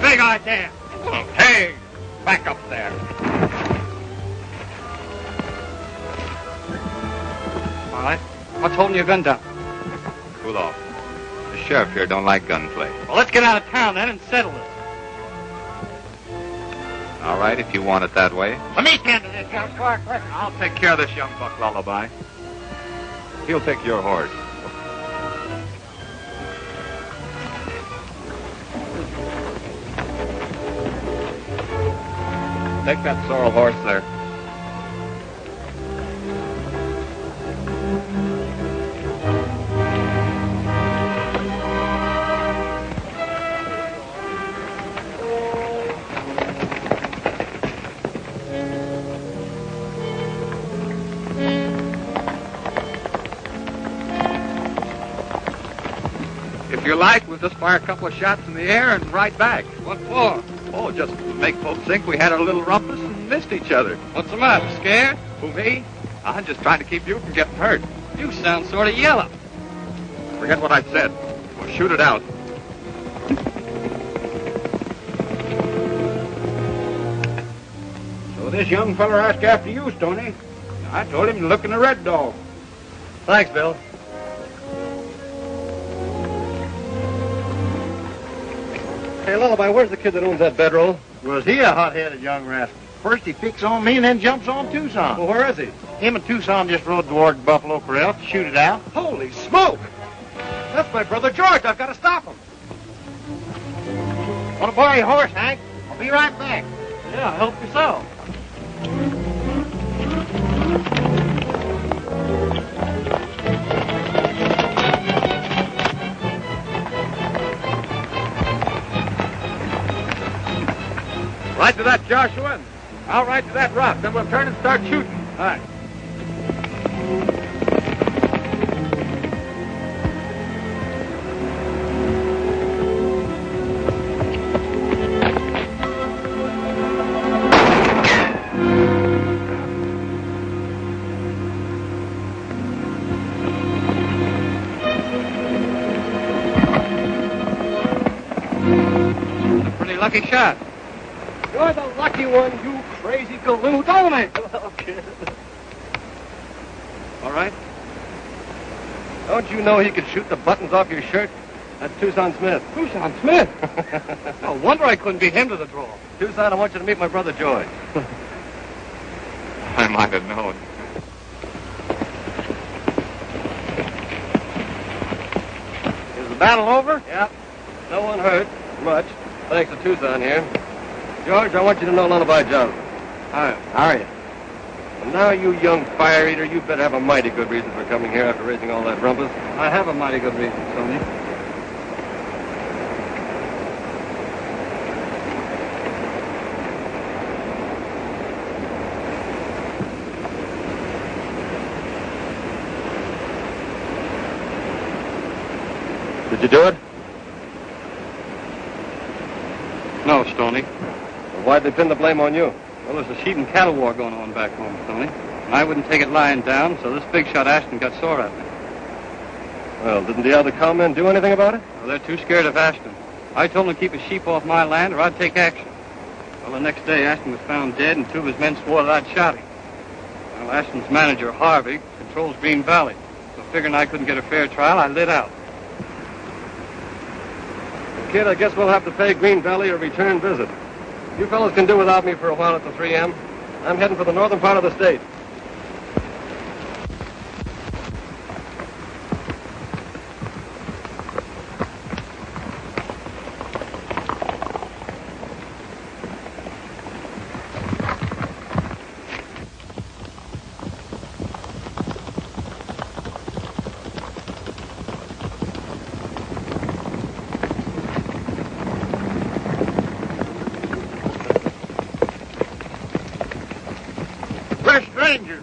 big idea? Hey, back up there. All right. What's holding your gun down? Cool off. The sheriff here don't like gunplay. Well, let's get out of town then and settle it. All right, if you want it that way. Let me tend to this, young Clark. I'll take care of this young buck, Lullaby. He'll take your horse. Take that sorrel horse there. If you like, we'll just fire a couple of shots in the air and ride back. What for? Oh, just to make folks think we had a little rumpus and missed each other. What's the matter? Scared? Who, me? I'm just trying to keep you from getting hurt. You sound sort of yellow. Forget what I said. We'll shoot it out. So this young feller asked after you, Stony. I told him to look in the Red Dog. Thanks, Bill. Hey, Lullaby, where's the kid that owns that bedroll? Was he a hot-headed young rascal? First he picks on me and then jumps on Tucson. Well, where is he? Him and Tucson just rode toward Buffalo Corral to shoot it out. Holy smoke! That's my brother George. I've got to stop him. Want to borrow your horse, Hank? I'll be right back. Yeah, help yourself. Right to that, Joshua. I'll ride to that rock. Then we'll turn and start shooting. All right. Pretty lucky shot. You're the lucky one, you crazy galoot. Don't it? Okay. All right. Don't you know he could shoot the buttons off your shirt? That's Tucson Smith. Tucson Smith? No wonder I couldn't beat him to the draw. Tucson, I want you to meet my brother George. I might have known. Is the battle over? Yeah. No one hurt. Much. Thanks to Tucson here. George, I want you to know Lullaby Joslin. Hi. How are you? And now, you young fire eater, you better have a mighty good reason for coming here after raising all that rumpus. I have a mighty good reason, Tony. Did you do it? No, Stony. Well, why'd they pin the blame on you? Well, there's a sheep and cattle war going on back home, Stony. And I wouldn't take it lying down, so this big shot Ashton got sore at me. Well, didn't the other cowmen do anything about it? Well, they're too scared of Ashton. I told them to keep his sheep off my land or I'd take action. Well, the next day, Ashton was found dead and two of his men swore that I'd shot him. Well, Ashton's manager, Harvey, controls Green Valley. So figuring I couldn't get a fair trial, I lit out. Kid, I guess we'll have to pay Green Valley a return visit. You fellows can do without me for a while at the 3M. I'm heading for the northern part of the state.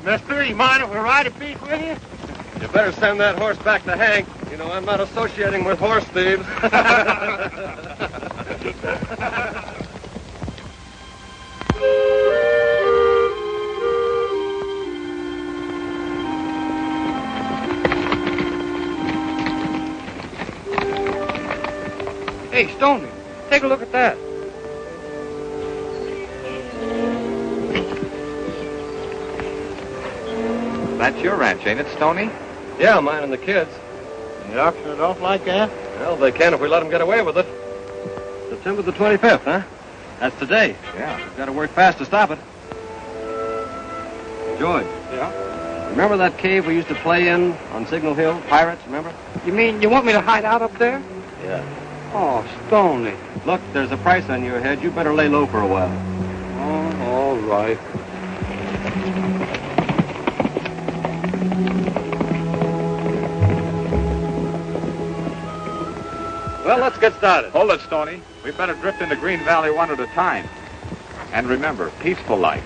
Mister, you mind if we ride a piece with you? You better send that horse back to Hank. You know, I'm not associating with horse thieves. Hey, Stony, take a look at that. That's your ranch, ain't it, Stony? Yeah, mine and the kids. You auction it off like that? Well, they can if we let them get away with it. September the 25th, huh? That's today. Yeah. We've got to work fast to stop it. George. Yeah? Remember that cave we used to play in on Signal Hill? Pirates, remember? You mean you want me to hide out up there? Yeah. Oh, Stony. Look, there's a price on your head. You better lay low for a while. Oh, all right. Well, let's get started. Hold it, Stony. We better drift into Green Valley one at a time. And remember, peaceful like.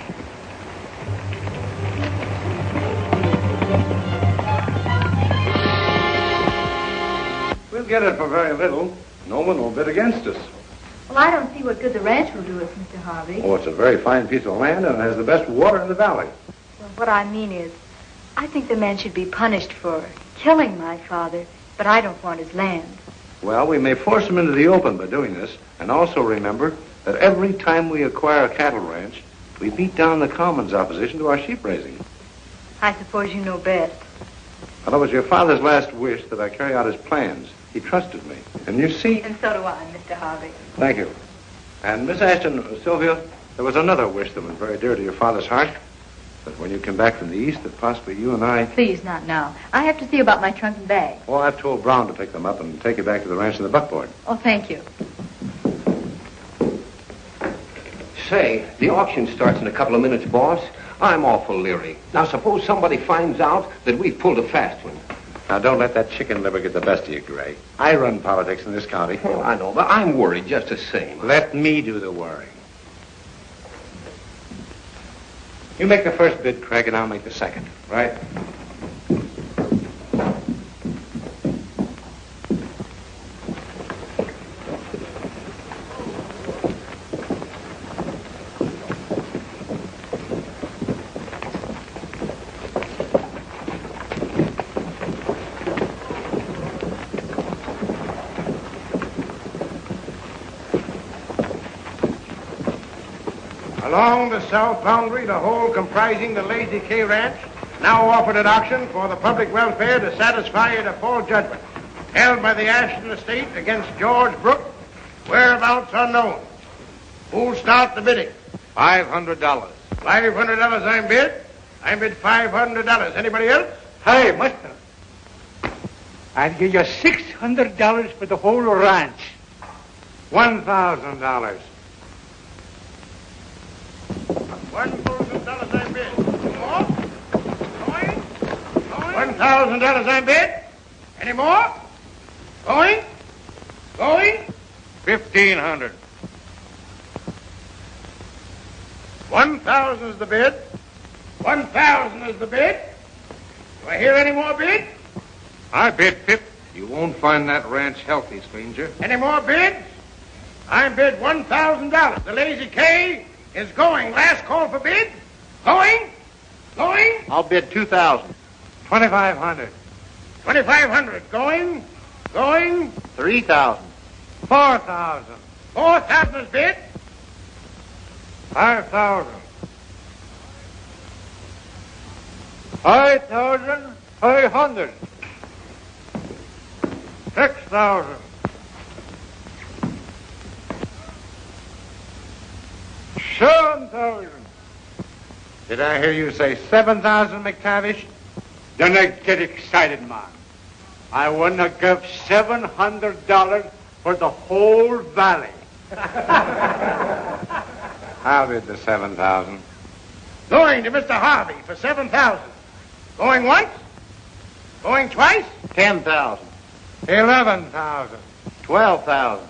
We'll get it for very little. No one will bid against us. Well, I don't see what good the ranch will do us, Mr. Harvey. Oh, it's a very fine piece of land and it has the best water in the valley. Well, what I mean is, I think the man should be punished for killing my father, but I don't want his land. Well, we may force him into the open by doing this. And also remember that every time we acquire a cattle ranch, we beat down the commons' opposition to our sheep raising. I suppose you know best. Well, it was your father's last wish that I carry out his plans. He trusted me. And you see... And so do I, Mr. Harvey. Thank you. And Miss Ashton, Sylvia, there was another wish that was very dear to your father's heart. That when you come back from the east, that possibly you and I... Please, not now. I have to see about my trunk and bag. Well, I've told Brown to pick them up and take you back to the ranch in the buckboard. Oh, thank you. Say, the auction starts in a couple of minutes, boss. I'm awful leery. Now, suppose somebody finds out that we've pulled a fast one. Now, don't let that chicken liver get the best of you, Gray. I run politics in this county. Well, I know, but I'm worried just the same. Let me do the worrying. You make the first bid, Craig, and I'll make the second, right? Along the south boundary, the whole comprising the Lazy K Ranch, now offered at auction for the public welfare to satisfy a default judgment held by the Ashton estate against George Brooke, whereabouts unknown. Who'll start the bidding? $500. $500 I'm bid. I bid $500. Anybody else? Hey, mister. I'll give you $600 for the whole ranch. $1,000. $1,000 I'm bid. More? Going? $1,000 I'm bid. Any more? Going? Going? $1,500. 1,000 is the bid. 1,000 is the bid. Do I hear any more bids? I bid 50. You won't find that ranch healthy, stranger. Any more bids? I bid $1,000. The Lazy K is going. Last call for bid. Going? Going? I'll bid 2,000. 2,500. 2,500. Going? Going? 3,000. 4,000. 4,000 is bid. 5,000. 5,500. 6,000. 7,000. Did I hear you say 7,000, McTavish? Don't get excited, man. I want to give $700 for the whole valley. I'll bid the 7,000. Going to Mr. Harvey for 7,000. Going once? Going twice? 10,000. 11,000. 12,000.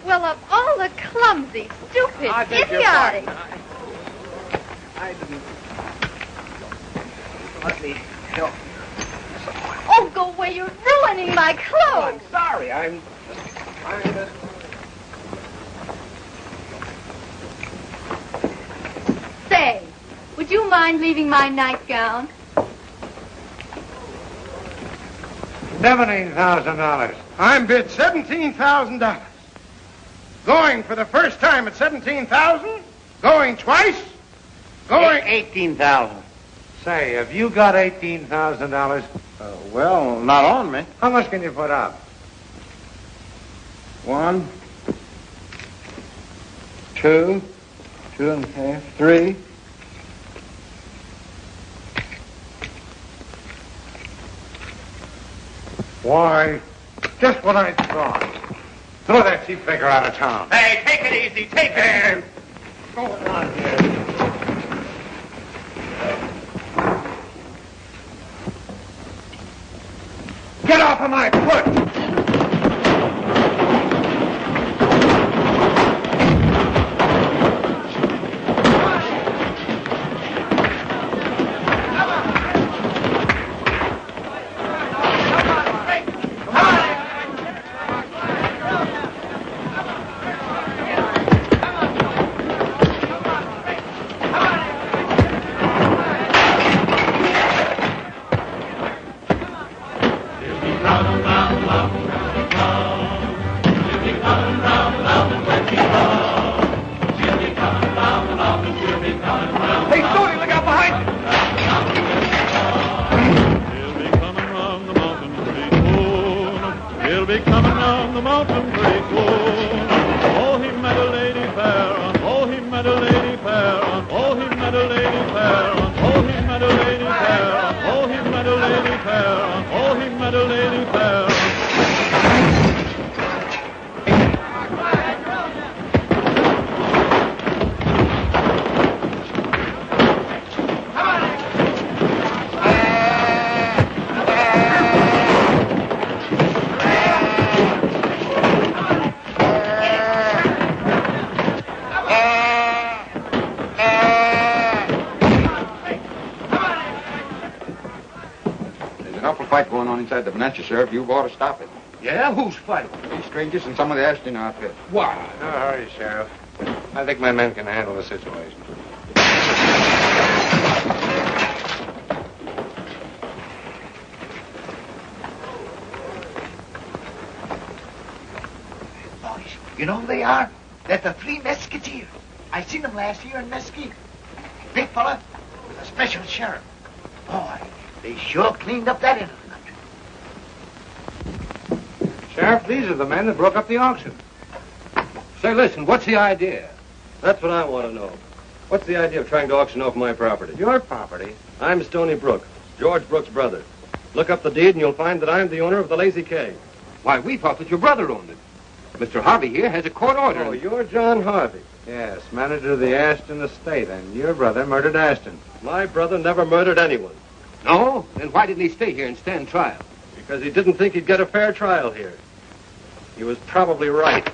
Well, of all the clumsy, stupid, idiotic. I didn't. Let me help. Oh, go away. You're ruining my clothes. I'm sorry. I'm Say, would you mind leaving my nightgown? $17,000. I'm bid $17,000. Going for the first time at $17,000? Going twice? Going... $18,000. Say, have you got $18,000? Well, not on me. How much can you put up? 1, 2, 2.5, 3. Why, just what I thought. Throw that cheap figure out of town. Hey, take it easy. Take it. Go on here. Get off of my foot! Inside the Venantia, Sheriff, you ought to stop it. Yeah? Who's fighting? These strangers and some of the Ashton outfit. Why? No hurry, Sheriff. I think my men can handle the situation. Boys, you know who they are? They're the Three Mesquiteers. I seen them last year in Mesquite. Big fella with a special sheriff. Boy, they sure cleaned up that end of the country. Sheriff, these are the men that broke up the auction. Say, listen, what's the idea? That's what I want to know. What's the idea of trying to auction off my property? Your property? I'm Stony Brooke, George Brooke's brother. Look up the deed and you'll find that I'm the owner of the Lazy K. Why, we thought that your brother owned it. Mr. Harvey here has a court order. Oh, you're John Harvey. Yes, manager of the Ashton estate, and your brother murdered Ashton. My brother never murdered anyone. No? Then why didn't he stay here and stand trial? Because he didn't think he'd get a fair trial here. He was probably right.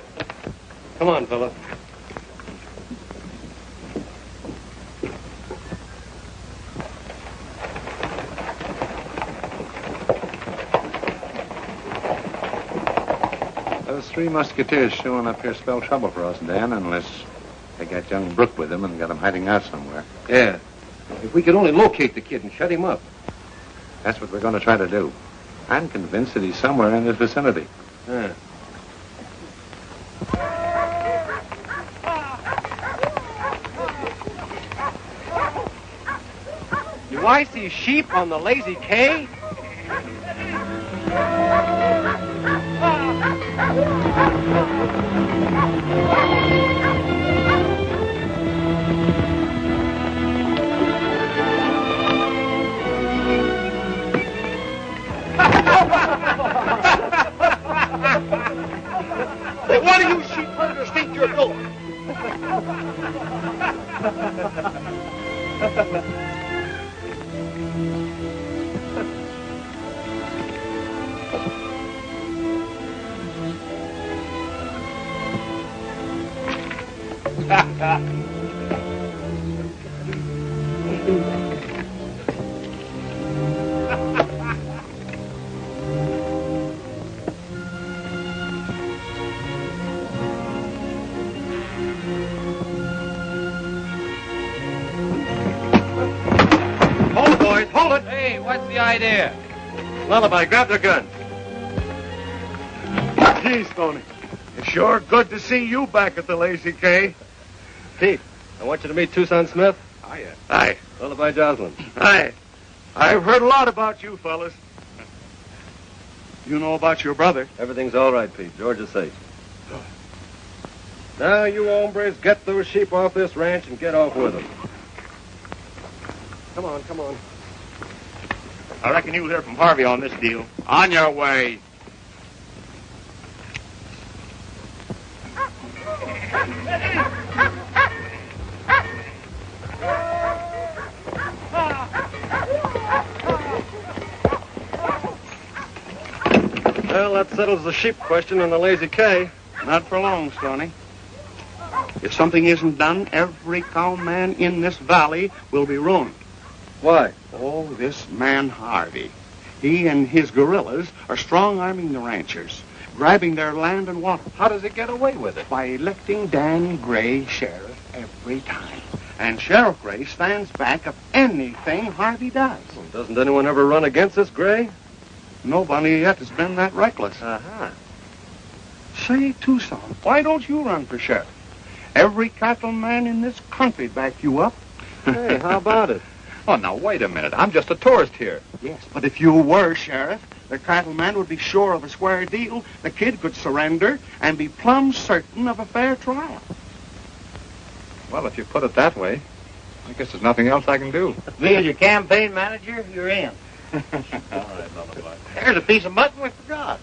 Come on, fella. Those Three Musketeers showing up here spell trouble for us, Dan, unless they got young Brooke with them and got him hiding out somewhere. Yeah. If we could only locate the kid and shut him up. That's what we're going to try to do. I'm convinced that he's somewhere in this vicinity. Yeah. Do I see sheep on the Lazy K? One of you sheep hunters think you're going. Hold it, boys, hold it. Hey, what's the idea? Lullaby, grab their guns. Gee, Stony. It's sure good to see you back at the Lazy K. Pete, I want you to meet Tucson Smith. Hiya. Hi. Lullaby Joslin. Hi. I've heard a lot about you fellas. You know about your brother? Everything's all right, Pete. George is safe. Now, you hombres, get those sheep off this ranch and get off with them. Come on, come on. I reckon you'll hear from Harvey on this deal. On your way. Well, that settles the sheep question on the Lazy K. Not for long, Stony. If something isn't done, every cowman in this valley will be ruined. Why? Oh, this man Harvey. He and his guerrillas are strong-arming the ranchers, grabbing their land and water. How does he get away with it? By electing Dan Gray sheriff every time. And Sheriff Gray stands back of anything Harvey does. Well, doesn't anyone ever run against this Gray? Nobody yet has been that reckless. Uh-huh. Say, Tucson, why don't you run for sheriff? Every cattleman in this country back you up. Hey, how about it? Oh, now, wait a minute. I'm just a tourist here. Yes, but if you were sheriff, the cattleman would be sure of a square deal. The kid could surrender and be plumb certain of a fair trial. Well, if you put it that way, I guess there's nothing else I can do. Me as your campaign manager, you're in. All right, Lullaby. There's a piece of mutton we forgot.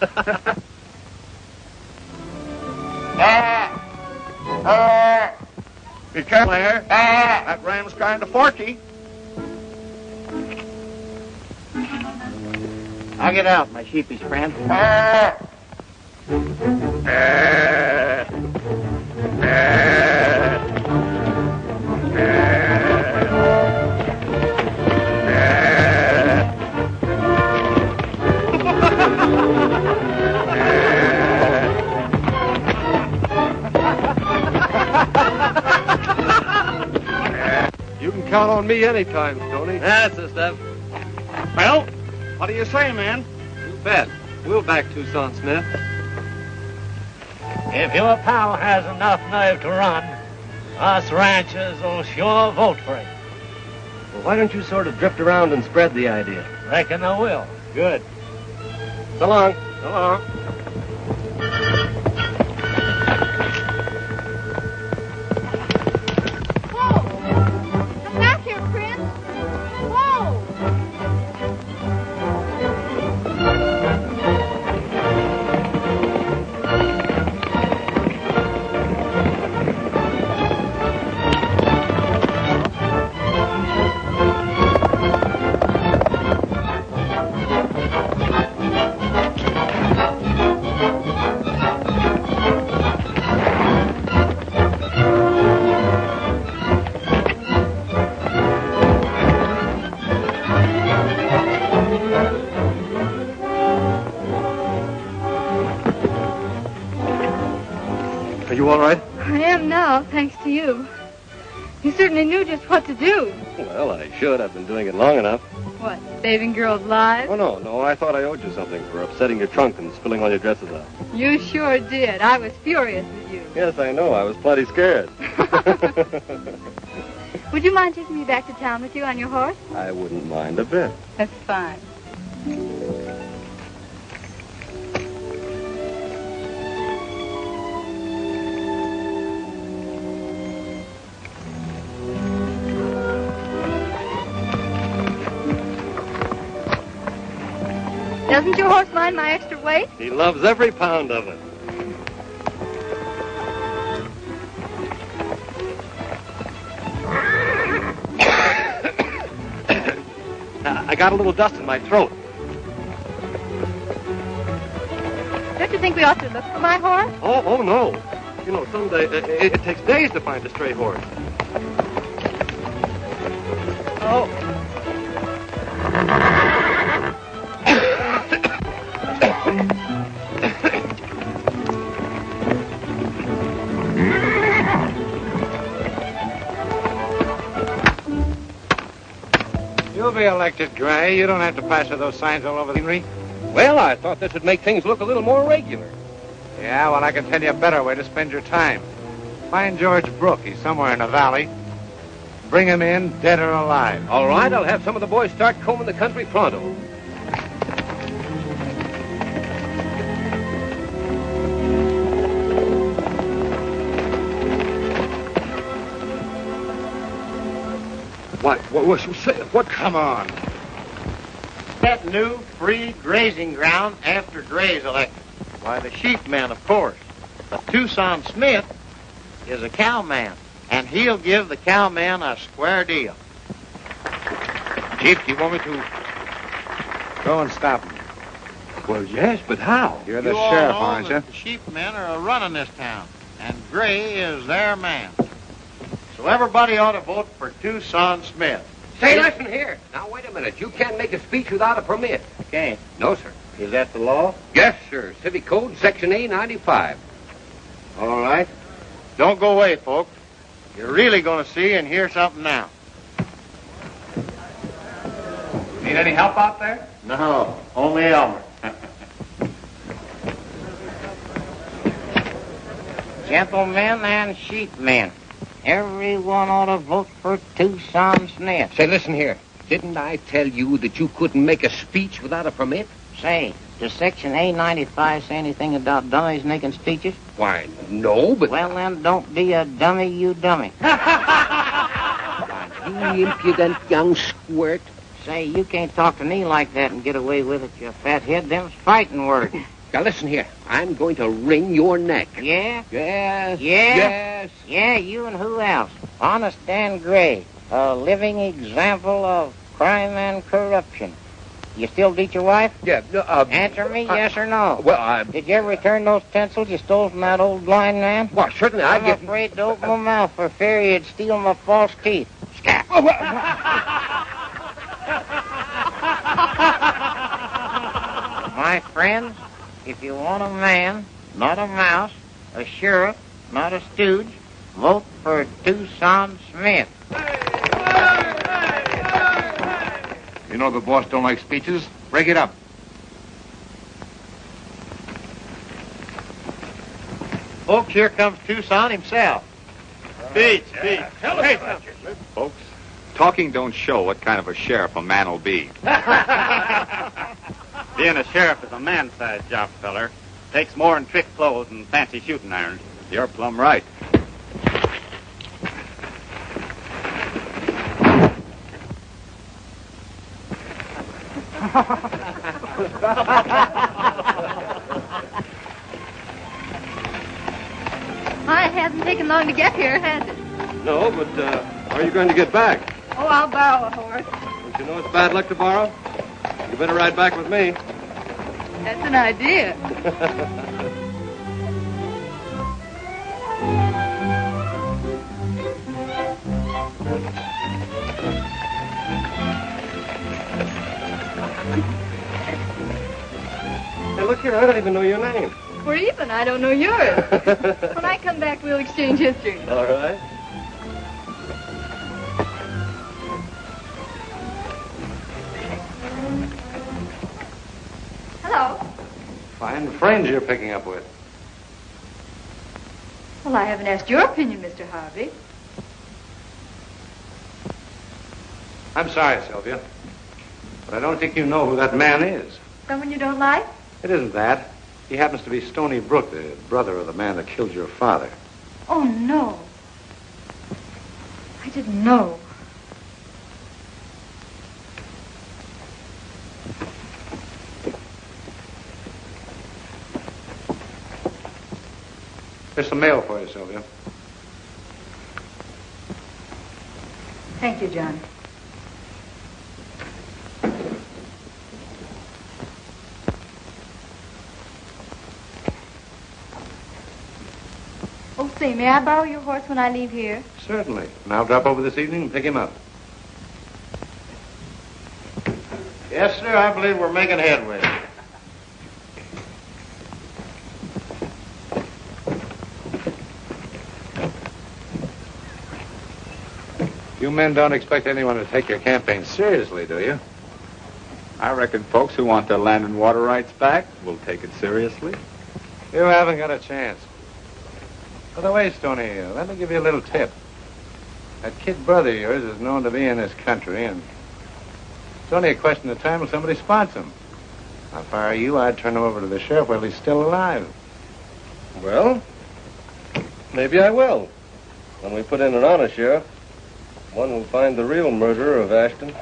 Be careful there. That ram's kind of forky. I'll get out, my sheepish friend. You can count on me anytime, Stoney. That's the stuff. Well, what do you say, man? You bet. We'll back Tucson Smith. If your pal has enough nerve to run, us ranchers will sure vote for him. Well, why don't you sort of drift around and spread the idea? Reckon I will. Good. So long. So long. Come back here, Prince. Whoa! Are you all right? I am now, thanks to you. You certainly knew just what to do. Well, I should. I've been doing it long enough. What, saving girls' lives? Oh, no. I thought I owed you something for upsetting your trunk and spilling all your dresses out. You sure did. I was furious with you. Yes, I know. I was plenty scared. Would you mind taking me back to town with you on your horse? I wouldn't mind a bit. That's fine. Doesn't your horse mind my extra weight? He loves every pound of it. I got a little dust in my throat. Don't you think we ought to look for my horse? Oh, no. You know, someday, it takes days to find a stray horse. Oh. You'll be elected, Gray. You don't have to plaster those signs all over the scenery. Well, I thought this would make things look a little more regular. Yeah, well, I can tell you a better way to spend your time. Find George Brooke. He's somewhere in the valley. Bring him in, dead or alive. All right, I'll have some of the boys start combing the country pronto. What? Come on. That new free grazing ground after Gray's elected. Why, the sheepmen, of course. But Tucson Smith is a cowman, and he'll give the cowman a square deal. Chief, do you want me to? Go and stop him. Well, yes, but how? You're the You all sheriff, know aren't you? that the sheepmen are running this town, and Gray is their man. So everybody ought to vote for Tucson Smith. Say, listen here. Now, wait a minute. You can't make a speech without a permit. Can't. No, sir. Is that the law? Yes, sir. Civic Code, Section A95. All right. Don't go away, folks. You're really going to see and hear something now. Need any help out there? No, only Elmer. Gentlemen and sheepmen, everyone ought to vote for Tucson Smith. Say, listen here. Didn't I tell you that you couldn't make a speech without a permit? Say, does Section A95 say anything about dummies making speeches? Why, no, but... Well, then, don't be a dummy, you dummy. You impudent young squirt. Say, you can't talk to me like that and get away with it, you fathead. Them's fighting words. Now, listen here. I'm going to wring your neck. Yeah? Yes. Yeah? Yes. Yeah, you and who else? Honest Dan Gray, a living example of crime and corruption. You still beat your wife? Yeah. Answer me, yes or no. Well, Did you ever return those pencils you stole from that old blind man? Well, certainly I'm afraid to open my mouth for fear you'd steal my false teeth. Scat. My friends, if you want a man, not a mouse, a sheriff, not a stooge, vote for Tucson Smith. You know the boss don't like speeches. Break it up. Folks, here comes Tucson himself. Speech. Folks, talking don't show what kind of a sheriff a man will be. Being a sheriff is a man-sized job, feller. Takes more than trick clothes and fancy shooting irons. You're plumb right. It hasn't taken long to get here, has it? No, but how are you going to get back? Oh, I'll borrow a horse. Don't you know it's bad luck to borrow? You better ride back with me. That's an idea. Hey, look here, I don't even know your name. We're even. I don't know yours. When I come back, we'll exchange history. All right. Hello. Fine friends you're picking up with. Well, I haven't asked your opinion, Mr. Harvey. I'm sorry, Sylvia, but I don't think you know who that man is. Someone you don't like? It isn't that. He happens to be Stony Brooke, the brother of the man that killed your father. Oh, no. I didn't know. There's some mail for you, Sylvia. Thank you, John. Oh, say, may I borrow your horse when I leave here? Certainly. And I'll drop over this evening and pick him up. Yes, sir, I believe we're making headway. You men don't expect anyone to take your campaign seriously, do you? I reckon folks who want their land and water rights back will take it seriously. You haven't got a chance. By the way, Stony, let me give you a little tip. That kid brother of yours is known to be in this country, and it's only a question of time when somebody spots him. If I were you, I'd turn him over to the sheriff while he's still alive. Well, maybe I will. When we put in an honest sheriff, one will find the real murderer of Ashton.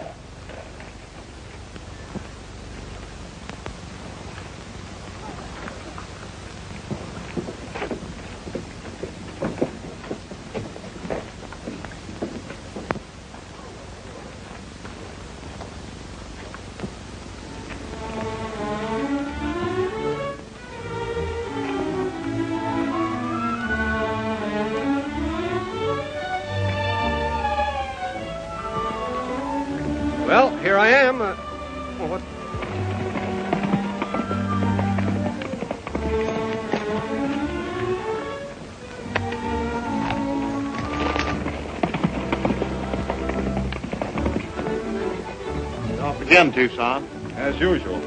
Well, here I am. What? Off again, Tucson. As usual.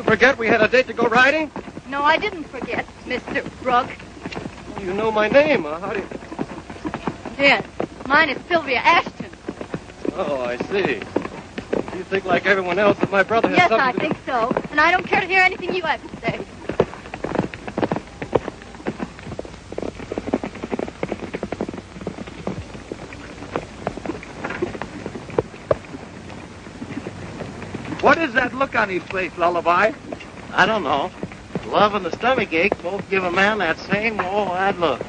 Forget we had a date to go riding? No, I didn't forget, Mr. Brooke. You know my name. How do you... Yes, mine is Sylvia Ashton. Oh, I see. You think like everyone else that my brother has Yes, something I to think so. And I don't care to hear anything you have to say. What is that look on his face, Lullaby? I don't know. Love and the stomach ache both give a man that same wide look.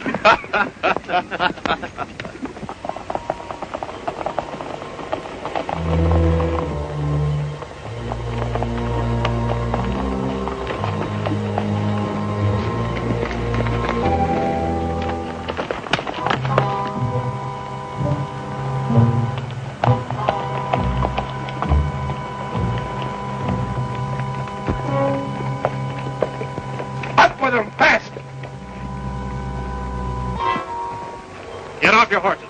Get off your horses.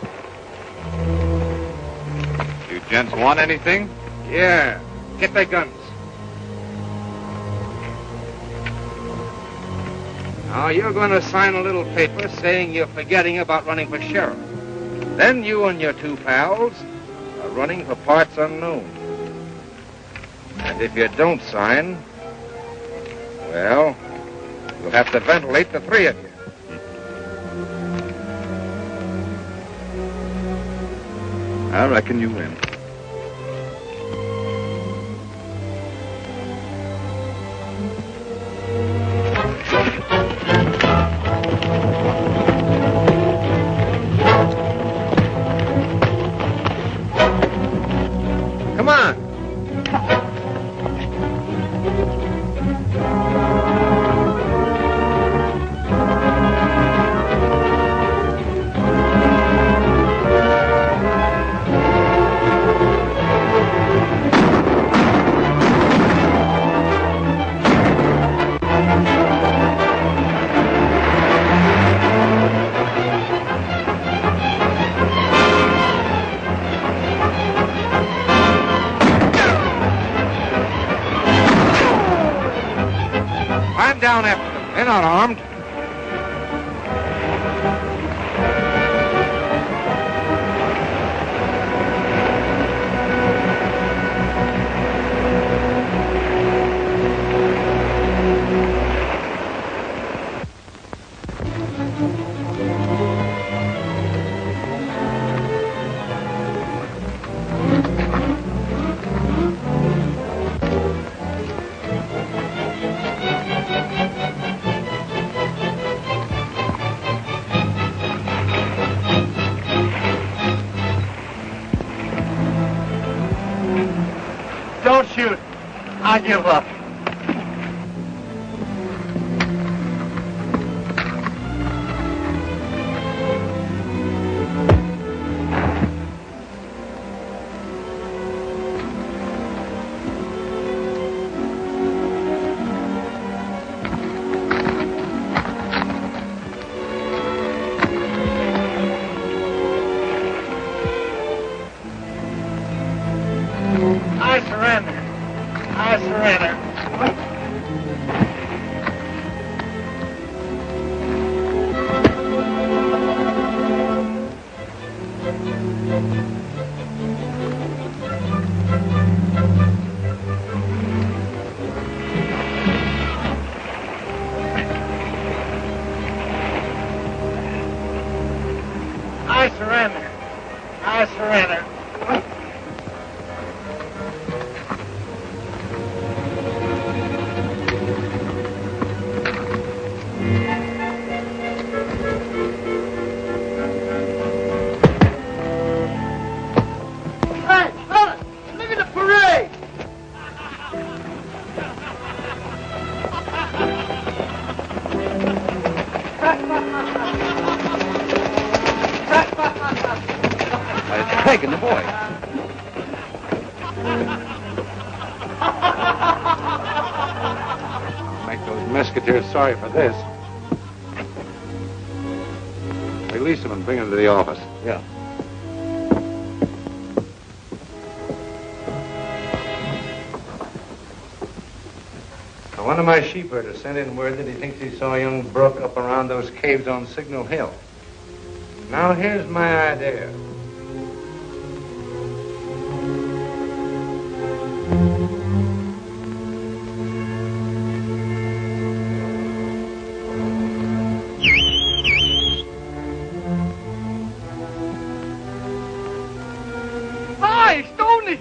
You gents want anything? Yeah. Get their guns. Now, you're going to sign a little paper saying you're forgetting about running for sheriff. Then you and your two pals are running for parts unknown. And if you don't sign, well, you'll have to ventilate the three of you. I reckon you win. Come on. Down after them. They're not armed. Don't shoot. I give up. I surrender. I surrender. Hey, fellas, look at the parade. It's Craig and the boy. I'll make those Mesquiteers sorry for this. Release them and bring them to the office. Yeah. Now, one of my sheepherders sent in word that he thinks he saw young Brooke up around those caves on Signal Hill. Now, here's my idea. Hi, Stony!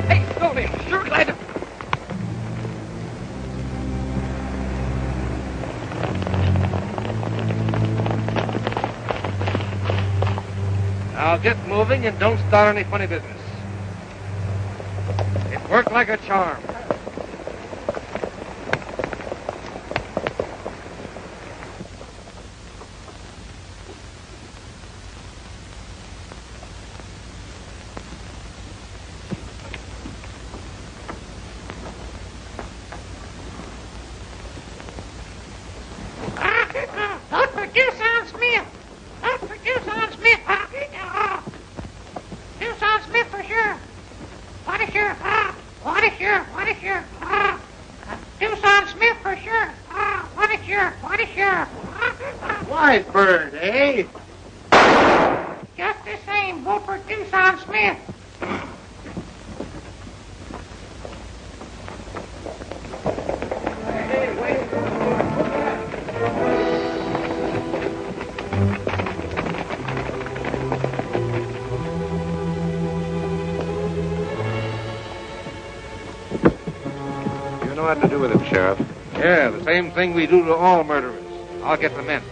Hey, Stony, sure glad to... Now get moving and don't start any funny business. It worked like a charm. Not for Tucson Smith. Not for Tucson Smith. Tucson Smith for sure. What a sure. What a sure. What a sure. Tucson Smith for sure. What a sure. What a sure. White bird, eh? Just the same, vote for Tucson Smith. You know what to do with him, Sheriff. Yeah, the same thing we do to all murderers. I'll get the men.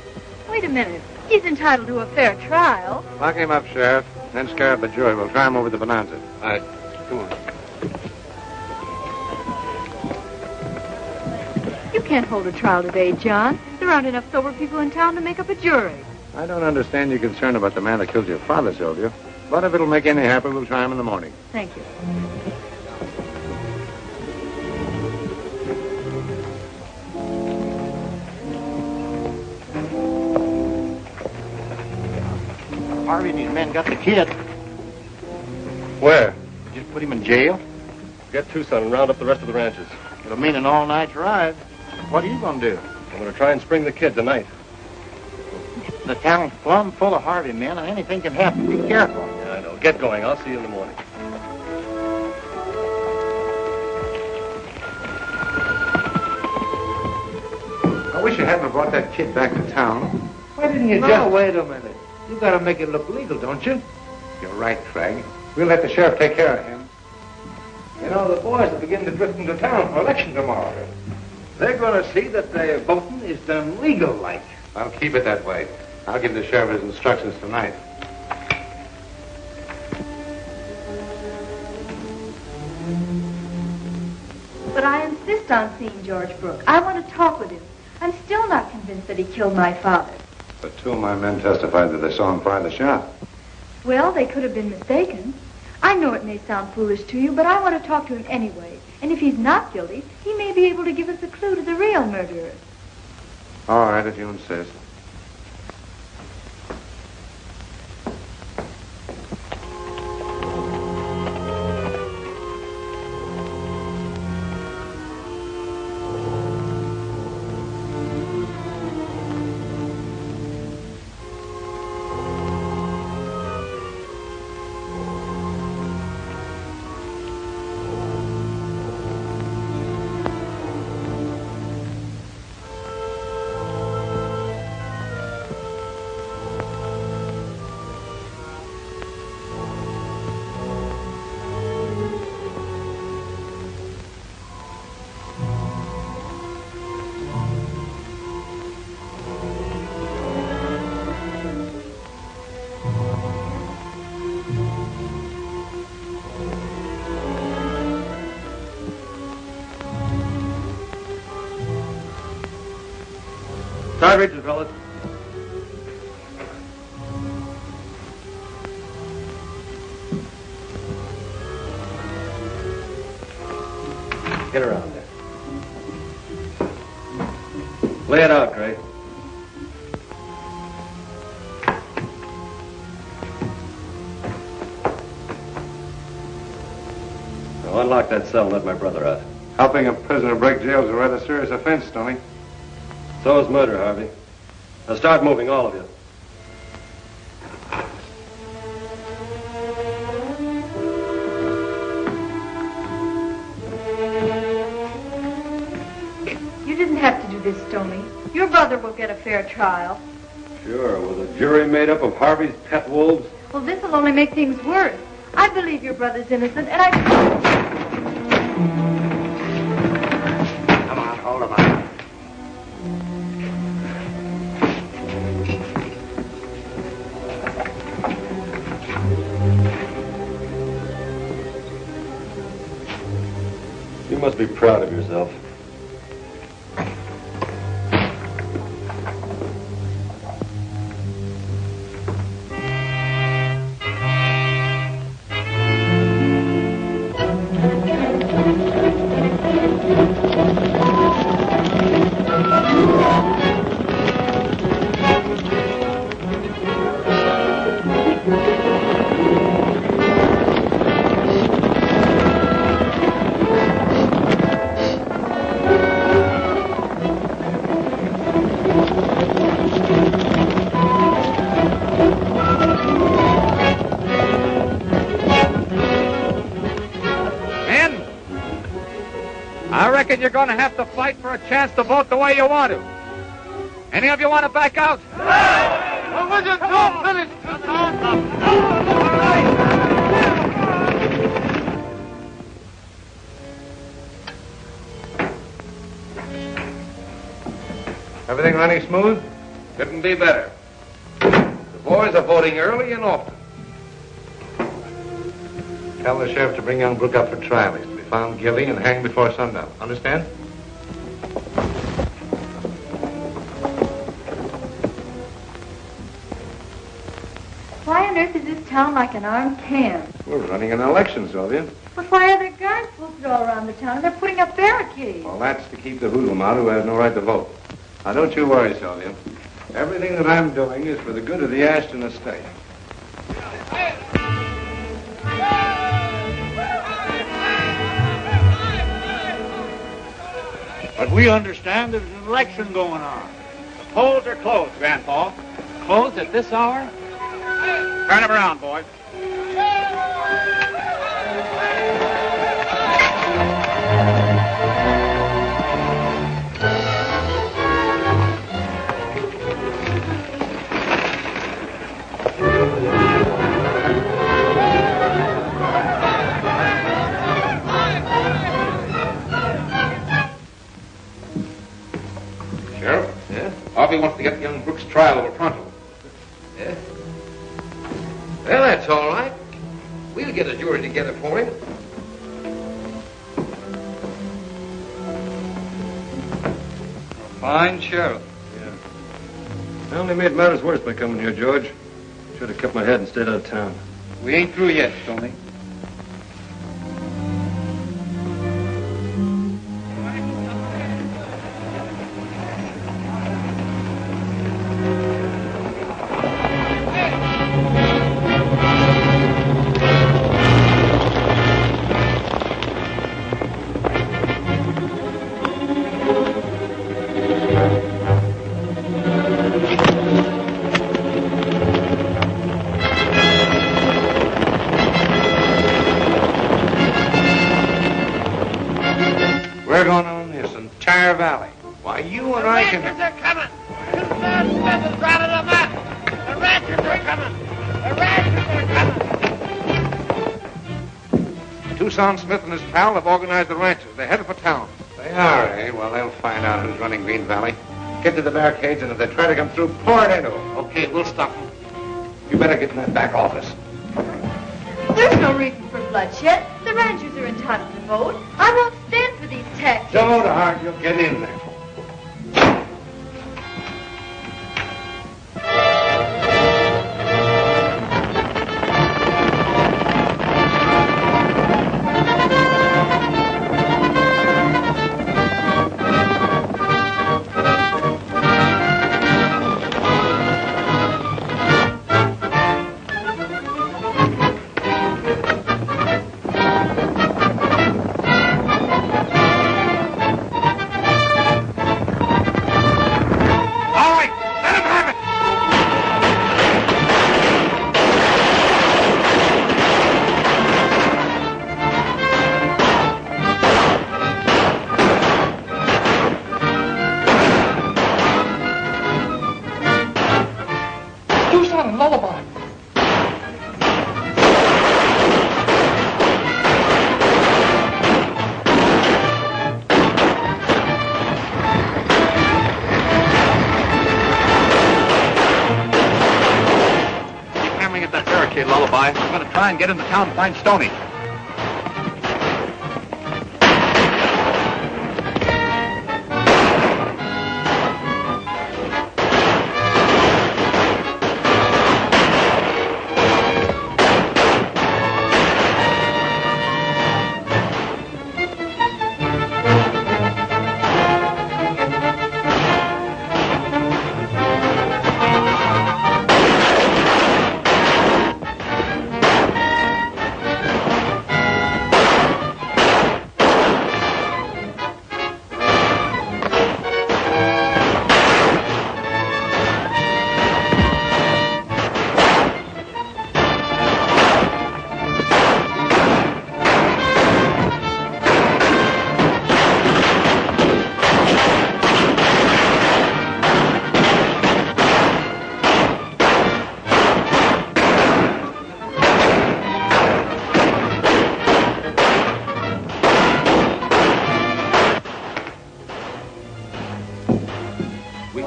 Wait a minute. He's entitled to a fair trial. Lock him up, Sheriff. Then scare up a jury. We'll try him over the bonanza. All right, come on. You can't hold a trial today, John. There aren't enough sober people in town to make up a jury. I don't understand your concern about the man that killed your father, Sylvia. But if it'll make any happen, we'll try him in the morning. Thank you. Harvey and his men got the kid. Where? Just put him in jail. Get Tucson and round up the rest of the ranches. It'll mean an all-night drive. What are you going to do? I'm going to try and spring the kid tonight. The town's plumb full of Harvey men, and anything can happen. Be careful. Yeah, I know. Get going. I'll see you in the morning. I wish you hadn't brought that kid back to town. Why didn't you Now, wait a minute. You got to make it look legal, don't you? You're right, Craig. We'll let the sheriff take care of him. You know, the boys will begin to drift into town for election tomorrow. They're going to see that the voting is done legal-like. I'll keep it that way. I'll give the sheriff his instructions tonight. But I insist on seeing George Brooke. I want to talk with him. I'm still not convinced that he killed my father. But two of my men testified that they saw him fire the shot. Well, they could have been mistaken. I know it may sound foolish to you, but I want to talk to him anyway. And if he's not guilty, he may be able to give us a clue to the real murderer. All right, if you insist. that reaches, fellas. Get around there. Lay it out, Gray. Now unlock that cell and let my brother out. Helping a prisoner break jail is a rather serious offense, Stony. So is murder, Harvey. Now start moving, all of you. You didn't have to do this, Stony. Your brother will get a fair trial. Sure, with a jury made up of Harvey's pet wolves. Well, this will only make things worse. I believe your brother's innocent, and I... Come on, hold him up. You must be proud of yourself. You're going to have to fight for a chance to vote the way you want to. Any of you want to back out? Everything running smooth? Couldn't be better. The boys are voting early and often. Tell the sheriff to bring young Brooke up for trial. He's to be found guilty and hanged before sundown. Understand? Why on earth is this town like an armed camp? We're running an election, Sylvia. But why are there guards posted all around the town and they're putting up barricades? Well, that's to keep the hoodlum out who has no right to vote. Now, don't you worry, Sylvia. Everything that I'm doing is for the good of the Ashton estate. But we understand there's an election going on. The polls are closed, Grandpa. Closed at this hour? Turn them around, boys. Sheriff? Yeah? Harvey wants to get young Brooks' trial over pronto. Yeah? Well, that's all right. We'll get a jury together for him. Fine sheriff. Yeah. I only made matters worse by coming here, George. Should have kept my head and stayed out of town. We ain't through yet, Stony. We're going on this entire valley. Why, you and I can... The ranchers are coming. Tucson Smith is out of the map. The ranchers are coming. The ranchers are coming. Tucson Smith and his pal have organized the ranchers. They're headed for town. They are, eh? Well, they'll find out who's running Green Valley. Get to the barricades, and if they try to come through, pour it into them. Okay, we'll stop them. You better get in that back office. There's no reason for bloodshed. The ranchers are entitled to vote. I won't stand for these taxes. Don't hard, you'll get in there. Okay, Lullaby. I'm going to try and get into town and find Stony.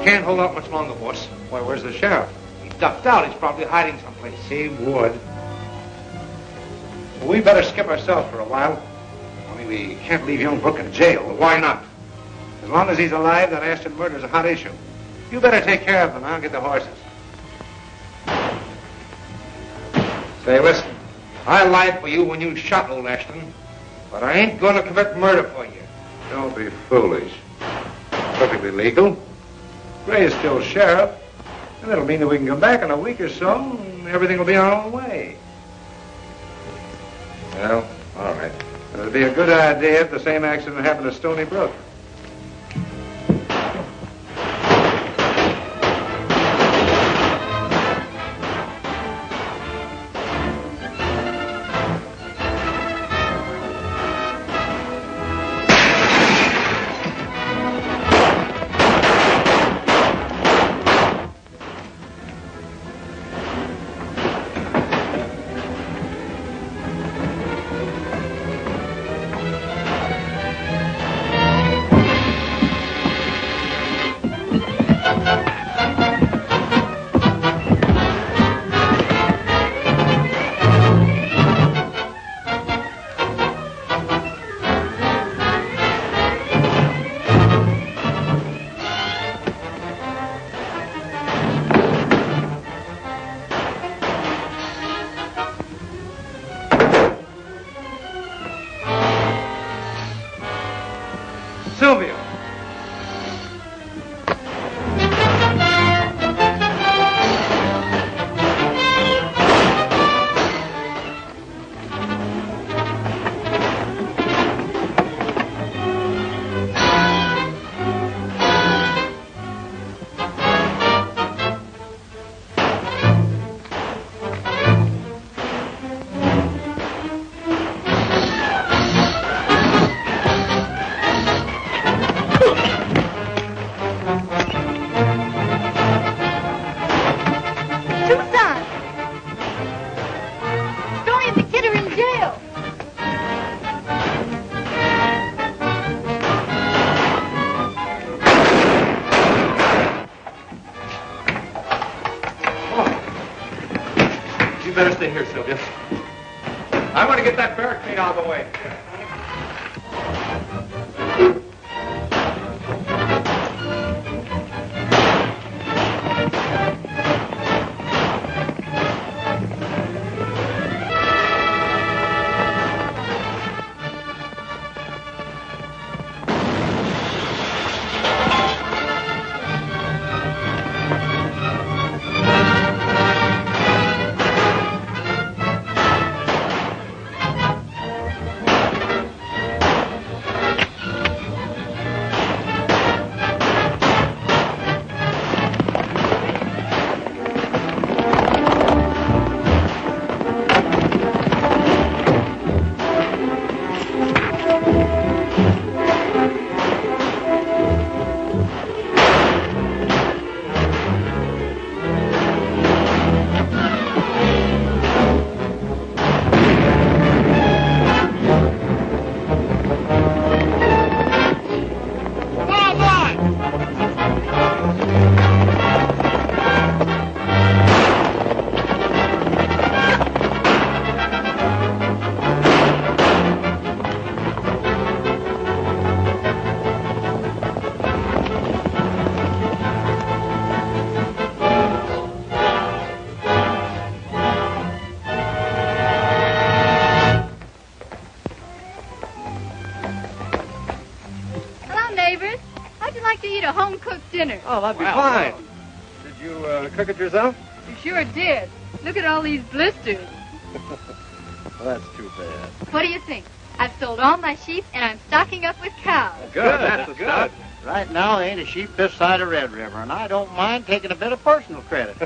Can't hold out much longer, boss. Why, where's the sheriff? He ducked out. He's probably hiding someplace. He would. Well, we better skip ourselves for a while. Only we can't leave young Brooke in jail. Well, why not? As long as he's alive, that Ashton murder's a hot issue. You better take care of him. I'll get the horses. Say, listen. I lied for you when you shot old Ashton, but I ain't going to commit murder for you. Don't be foolish. Perfectly legal. Ray is still sheriff, and it'll mean that we can come back in a week or so, and everything will be our own way. Well, all right. It would be a good idea if the same accident happened to Stony Brooke. Sylvia! Tucson! Stony and the kid are in jail. You better stay here, Sylvia. I want to get that barricade out of the way. dinner. Oh, that'd be fine. Did you cook it yourself? You sure did. Look at all these blisters. Well, that's too bad. What do you think? I've sold all my sheep, and I'm stocking up with cows. Good, that's the stuff. Right now, there ain't a sheep this side of Red River, and I don't mind taking a bit of personal credit.